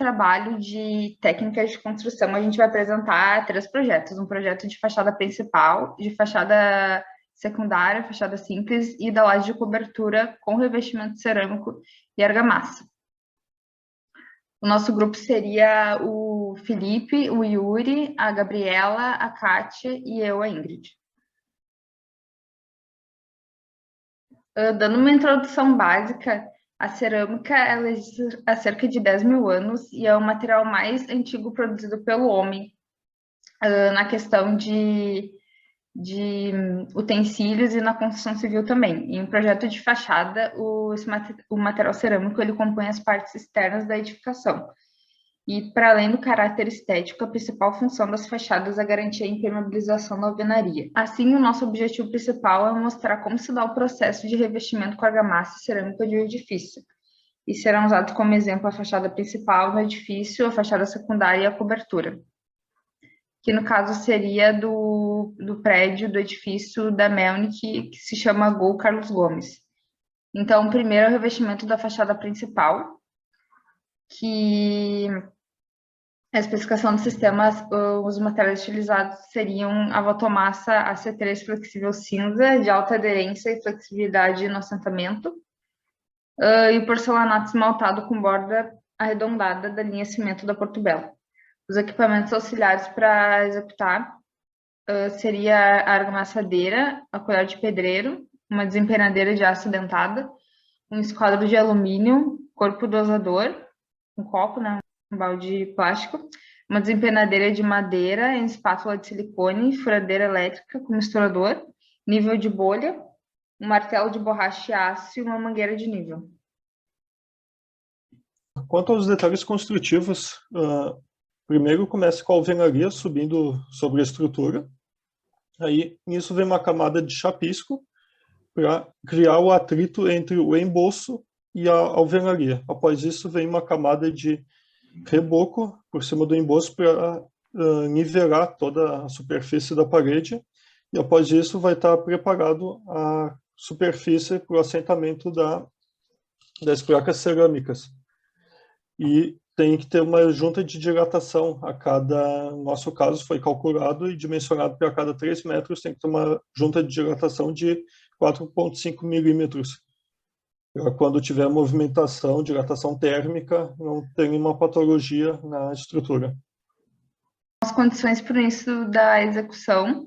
trabalho de técnicas de construção, a gente vai apresentar 3 projetos. Um projeto de fachada principal, de fachada secundária, fachada simples e da laje de cobertura com revestimento cerâmico e argamassa. O nosso grupo seria o Felipe, o Yuri, a Gabriela, a Kátia e eu, a Ingrid. Dando uma introdução básica, a cerâmica ela existe há cerca de 10 mil anos e é o material mais antigo produzido pelo homem, na questão de utensílios e na construção civil também. Em um projeto de fachada, o material cerâmico ele compõe as partes externas da edificação. E, para além do caráter estético, a principal função das fachadas é garantir a impermeabilização da alvenaria. Assim, o nosso objetivo principal é mostrar como se dá o processo de revestimento com argamassa e cerâmica de um edifício. E serão usados como exemplo a fachada principal do edifício, a fachada secundária e a cobertura, que no caso seria do prédio, do edifício da Melnick, que se chama Gol Carlos Gomes. Então, primeiro é o revestimento da fachada principal, que a especificação do sistema, os materiais utilizados seriam a votomassa AC3 flexível cinza, de alta aderência e flexibilidade no assentamento, e o porcelanato esmaltado com borda arredondada da linha cimento da Porto Belo. Os equipamentos auxiliares para executar seria a argamassadeira, a colher de pedreiro, uma desempenadeira de aço dentada, um esquadro de alumínio, corpo dosador, um copo, né, um balde de plástico, uma desempenadeira de madeira em espátula de silicone, furadeira elétrica com misturador, nível de bolha, um martelo de borracha e aço e uma mangueira de nível. Quanto aos detalhes construtivos, primeiro começa com a alvenaria subindo sobre a estrutura. Aí, nisso vem uma camada de chapisco para criar o atrito entre o emboço e a alvenaria. Após isso, vem uma camada de reboco por cima do emboço para nivelar toda a superfície da parede. E após isso, vai estar preparado a superfície para o assentamento das placas cerâmicas. E tem que ter uma junta de dilatação no nosso caso foi calculado e dimensionado para cada 3 metros, tem que ter uma junta de dilatação de 4,5 milímetros. Quando tiver movimentação, dilatação térmica, não tem uma patologia na estrutura. As condições para o início da execução,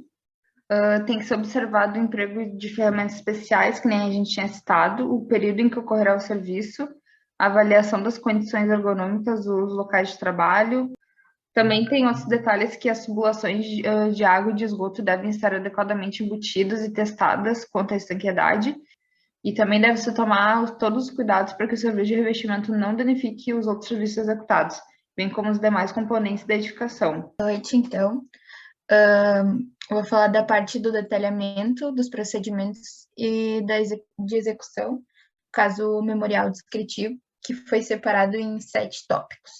tem que ser observado o emprego de ferramentas especiais, que nem a gente tinha citado, o período em que ocorrerá o serviço, a avaliação das condições ergonômicas dos locais de trabalho. Também tem outros detalhes que as tubulações de água e de esgoto devem estar adequadamente embutidas e testadas quanto à estanqueidade. E também deve-se tomar todos os cuidados para que o serviço de revestimento não danifique os outros serviços executados, bem como os demais componentes da edificação. Boa noite, então. Eu vou falar da parte do detalhamento dos procedimentos e de execução, caso memorial descritivo, que foi separado em 7 tópicos.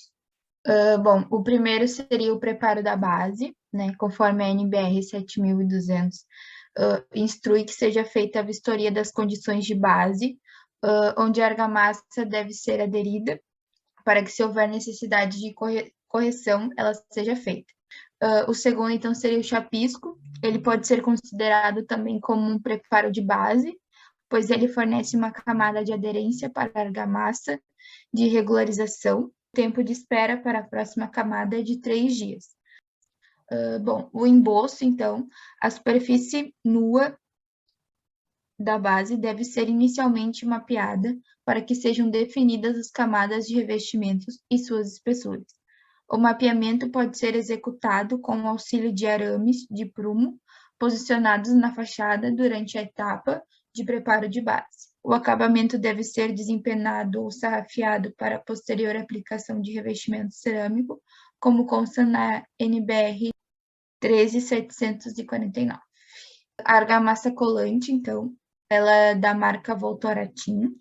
Bom, o primeiro seria o preparo da base, né, conforme a NBR 7200, instrui que seja feita a vistoria das condições de base, onde a argamassa deve ser aderida, para que, se houver necessidade de correção, ela seja feita. O segundo, então, seria o chapisco. Ele pode ser considerado também como um preparo de base, pois ele fornece uma camada de aderência para a argamassa de regularização. O tempo de espera para a próxima camada é de 3 dias. Bom, o emboço, então, a superfície nua da base deve ser inicialmente mapeada para que sejam definidas as camadas de revestimentos e suas espessuras. O mapeamento pode ser executado com o auxílio de arames de prumo posicionados na fachada durante a etapa de preparo de base. O acabamento deve ser desempenado ou sarrafiado para posterior aplicação de revestimento cerâmico, como consta na NBR 13749. A argamassa colante, então, ela é da marca Voltoratin,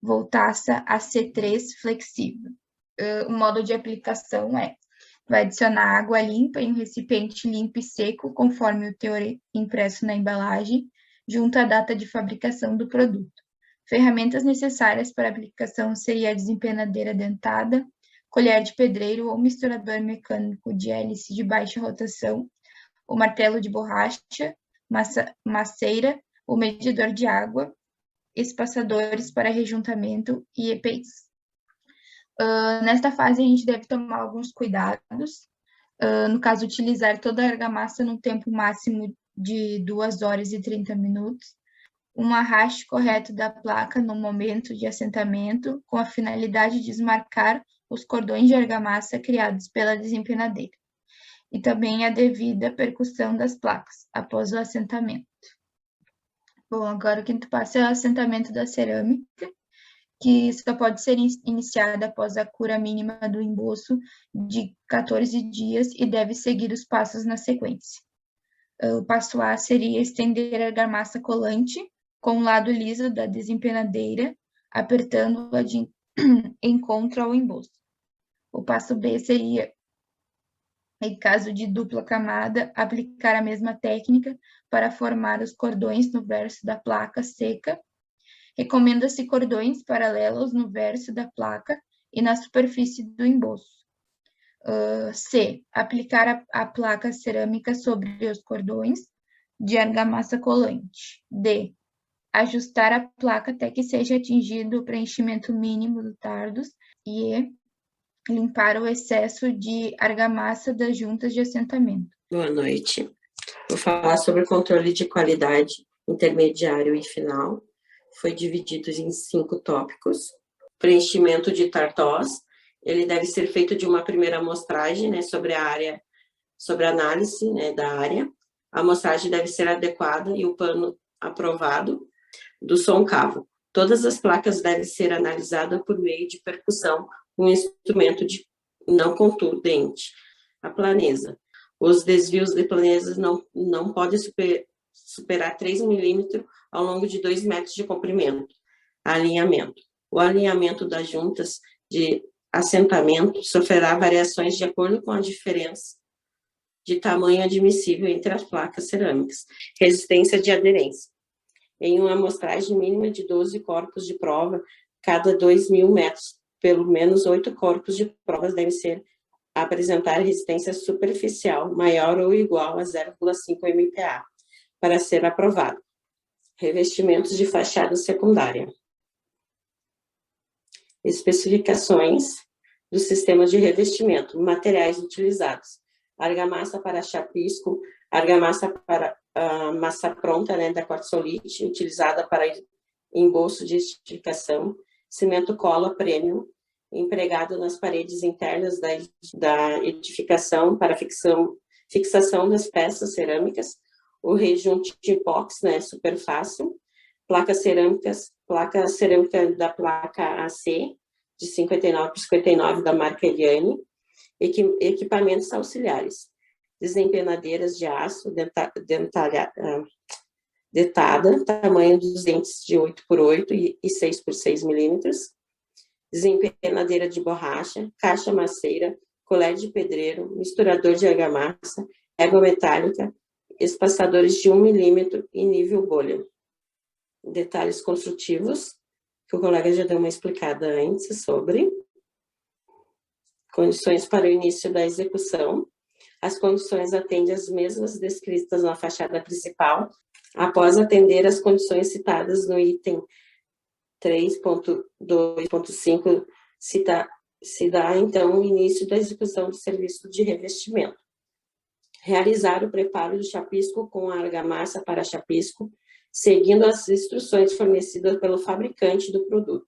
Voltaça AC3 flexível. O modo de aplicação vai adicionar água limpa em um recipiente limpo e seco, conforme o teor impresso na embalagem, junto à data de fabricação do produto. Ferramentas necessárias para a aplicação seria a desempenadeira dentada, colher de pedreiro ou misturador mecânico de hélice de baixa rotação, o martelo de borracha, maceira, o medidor de água, espaçadores para rejuntamento e EPIs. Nesta fase, a gente deve tomar alguns cuidados. No caso, utilizar toda a argamassa no tempo máximo de 2 horas e 30 minutos. Um arraste correto da placa no momento de assentamento, com a finalidade de desmarcar os cordões de argamassa criados pela desempenadeira. E também a devida percussão das placas após o assentamento. Bom, agora o quinto passo é o assentamento da cerâmica, que só pode ser iniciada após a cura mínima do emboço de 14 dias e deve seguir os passos na sequência. O passo A seria estender a argamassa colante com o lado liso da desempenadeira, apertando-a de encontro ao emboço. O passo B seria, em caso de dupla camada, aplicar a mesma técnica para formar os cordões no verso da placa seca. Recomenda-se cordões paralelos no verso da placa e na superfície do emboço. C. Aplicar a placa cerâmica sobre os cordões de argamassa colante. D. Ajustar a placa até que seja atingido o preenchimento mínimo do tardos. E E. Limpar o excesso de argamassa das juntas de assentamento. Boa noite. Vou falar sobre o controle de qualidade intermediário e final. Foi dividido em 5 tópicos. Preenchimento de tartós. Ele deve ser feito de uma primeira amostragem, né, sobre a área, sobre a análise, né, da área. A amostragem deve ser adequada e o pano aprovado do soncavo. Todas as placas devem ser analisadas por meio de percussão, um instrumento não contundente. A planeza. Os desvios de planezas não podem superar 3 milímetros ao longo de 2 metros de comprimento. Alinhamento. O alinhamento das juntas de assentamento sofrerá variações de acordo com a diferença de tamanho admissível entre as placas cerâmicas. Resistência de aderência. Em uma amostragem mínima de 12 corpos de prova, cada 2.000 metros, pelo menos 8 corpos de provas devem apresentar resistência superficial maior ou igual a 0,5 MPa para ser aprovado. Revestimentos de fachada secundária. Especificações do sistema de revestimento. Materiais utilizados. Argamassa para chapisco, argamassa para massa pronta, né, da quartzolite, utilizada para embolso de estificação. Cimento cola premium, empregado nas paredes internas da edificação para fixação das peças cerâmicas. O rejunte de epox, né, super fácil. Placa cerâmica da placa AC, de 59 por 59 da marca Eliane. Equipamentos auxiliares. Desempenadeiras de aço detada, tamanho dos dentes de 8 por 8 e 6 por 6 milímetros. Desempenadeira de borracha, caixa maceira, colher de pedreiro, misturador de argamassa, égua metálica, espaçadores de 1 milímetro e nível bolha. Detalhes construtivos, que o colega já deu uma explicada antes sobre. Condições para o início da execução. As condições atendem às mesmas descritas na fachada principal. Após atender as condições citadas no item 3.2.5, se dá, então, o início da execução do serviço de revestimento. Realizar o preparo do chapisco com a argamassa para chapisco, seguindo as instruções fornecidas pelo fabricante do produto.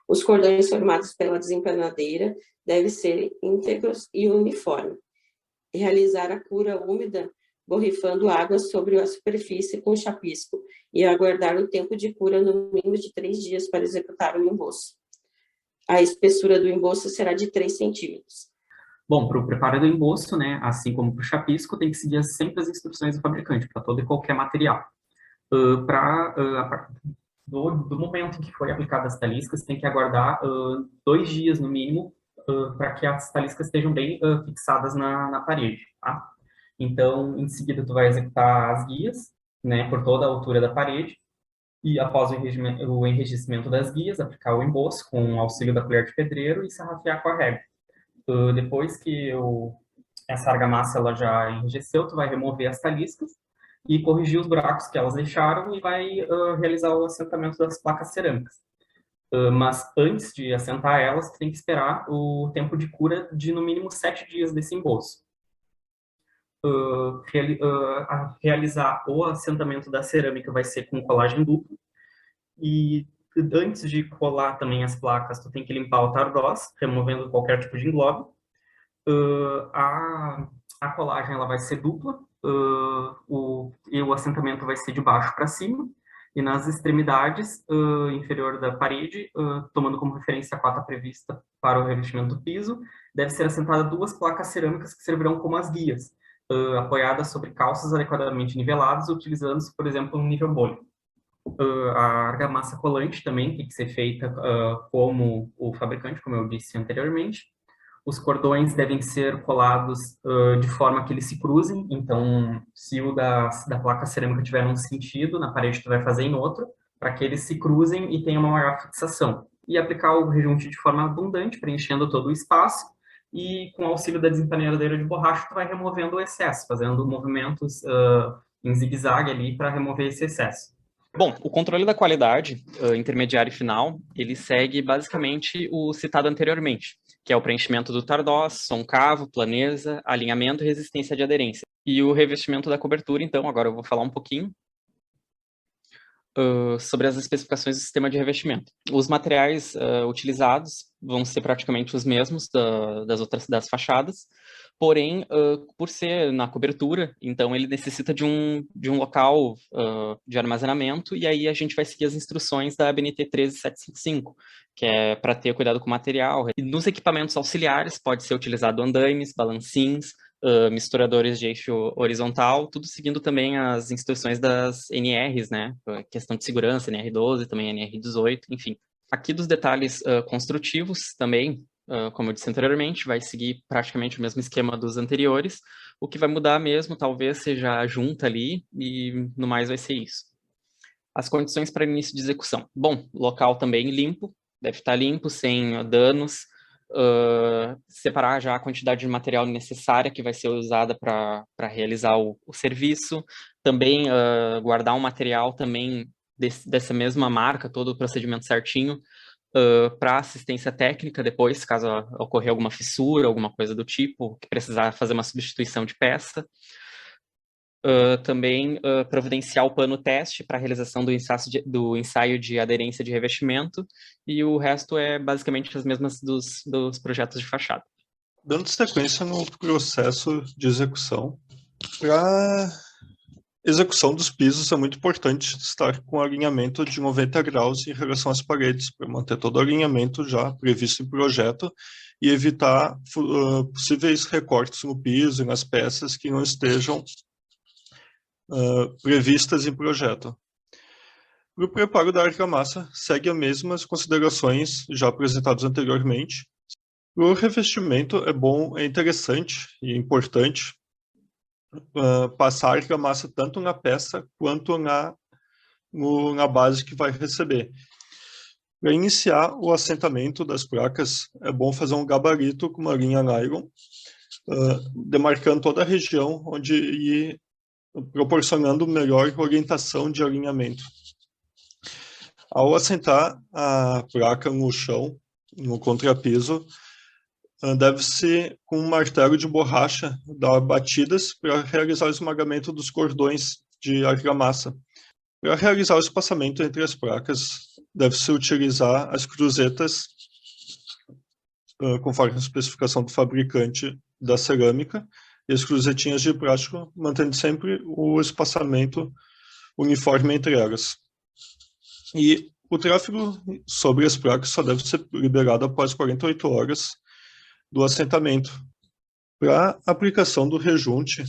Os cordões formados pela desempenadeira devem ser íntegros e uniformes. Realizar a cura úmida, borrifando água sobre a superfície com chapisco e aguardar o tempo de cura no mínimo de 3 dias para executar o emboço. A espessura do emboço será de 3 centímetros. Bom, para o preparo do emboço, né, assim como para o chapisco, tem que seguir sempre as instruções do fabricante, para todo e qualquer material. Do momento em que foi aplicada as taliscas, tem que aguardar 2 dias no mínimo para que as taliscas estejam bem fixadas na parede, tá? Então, em seguida, tu vai executar as guias, né, por toda a altura da parede. E após o enrijecimento das guias, aplicar o emboço com o auxílio da colher de pedreiro e serrafear com a régua. Depois que essa argamassa ela já enrijeceu, tu vai remover as taliscas e corrigir os buracos que elas deixaram e vai realizar o assentamento das placas cerâmicas. Mas antes de assentar elas, tu tem que esperar o tempo de cura de no mínimo 7 dias desse emboço. Realizar o assentamento da cerâmica vai ser com colagem dupla. E antes de colar também as placas, tu tem que limpar o tardós, removendo qualquer tipo de englobe. A colagem ela vai ser dupla, e o assentamento vai ser de baixo para cima, e nas extremidades inferior da parede, tomando como referência a cota prevista para o revestimento do piso, deve ser assentada 2 placas cerâmicas que servirão como as guias, apoiadas sobre calças adequadamente niveladas, utilizando-se, por exemplo, um nível bolha. A argamassa colante também tem que ser feita como o fabricante, como eu disse anteriormente. Os cordões devem ser colados de forma que eles se cruzem. Então, se o da placa cerâmica tiver num sentido, na parede tu vai fazer em outro, para que eles se cruzem e tenham uma maior fixação. E aplicar o rejunte de forma abundante, preenchendo todo o espaço. E com o auxílio da desempenhadeira de borracha, tu vai removendo o excesso, fazendo movimentos em zigue-zague ali para remover esse excesso. Bom, o controle da qualidade intermediário e final, ele segue basicamente o citado anteriormente, que é o preenchimento do tardós, concavo, planeza, alinhamento e resistência de aderência. E o revestimento da cobertura, então, agora eu vou falar um pouquinho sobre as especificações do sistema de revestimento. Os materiais utilizados vão ser praticamente os mesmos das fachadas, porém, por ser na cobertura, então ele necessita de um local de armazenamento, e aí a gente vai seguir as instruções da ABNT 13755, que é para ter cuidado com o material. E nos equipamentos auxiliares pode ser utilizado andaimes, balancins, misturadores de eixo horizontal, tudo seguindo também as instruções das NRs, né? Questão de segurança, NR12, também NR18, enfim. Aqui dos detalhes construtivos também, como eu disse anteriormente, vai seguir praticamente o mesmo esquema dos anteriores. O que vai mudar mesmo, talvez, seja a junta ali, e no mais vai ser isso. As condições para início de execução. Bom, local também limpo, deve estar limpo, sem danos. Separar já a quantidade de material necessária que vai ser usada para realizar o serviço. Também guardar um material também dessa mesma marca, todo o procedimento certinho, para assistência técnica depois, caso ocorrer alguma fissura, alguma coisa do tipo, que precisar fazer uma substituição de peça. Também providenciar o plano teste para a realização do ensaio de aderência de revestimento, e o resto é basicamente as mesmas dos projetos de fachada. Dando sequência no processo de execução, para execução dos pisos é muito importante estar com alinhamento de 90 graus em relação às paredes, para manter todo o alinhamento já previsto em projeto e evitar possíveis recortes no piso e nas peças que não estejam previstas em projeto. Para o preparo da argamassa, segue as mesmas considerações já apresentadas anteriormente. O revestimento é interessante e importante passar a argamassa tanto na peça quanto na base que vai receber. Para iniciar o assentamento das placas, é bom fazer um gabarito com uma linha nylon, demarcando toda a região onde ir proporcionando melhor orientação de alinhamento. Ao assentar a placa no chão, no contrapiso, deve-se, com um martelo de borracha, dar batidas para realizar o esmagamento dos cordões de argamassa. Para realizar o espaçamento entre as placas, deve-se utilizar as cruzetas, conforme a especificação do fabricante da cerâmica, e as cruzetinhas de plástico, mantendo sempre o espaçamento uniforme entre elas. E o tráfego sobre as placas só deve ser liberado após 48 horas do assentamento. Para a aplicação do rejunte,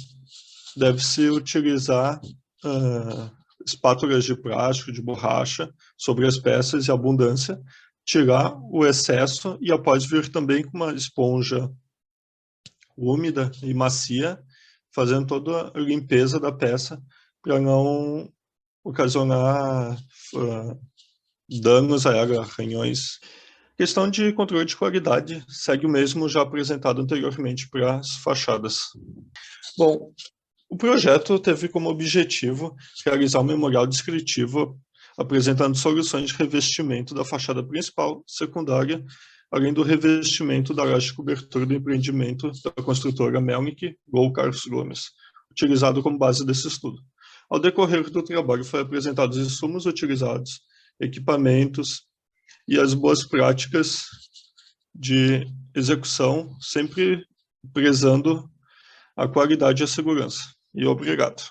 deve-se utilizar espátulas de plástico, de borracha, sobre as peças e abundância, tirar o excesso e após vir também com uma esponja úmida e macia, fazendo toda a limpeza da peça para não ocasionar danos aéreos, arranhões. Questão de controle de qualidade segue o mesmo já apresentado anteriormente para as fachadas. Bom, o projeto teve como objetivo realizar um memorial descritivo apresentando soluções de revestimento da fachada principal, secundária, além do revestimento da laje de cobertura do empreendimento da construtora Melnick Gol Carlos Gomes, utilizado como base desse estudo. Ao decorrer do trabalho, foi apresentados os insumos utilizados, equipamentos e as boas práticas de execução, sempre prezando a qualidade e a segurança. E obrigado.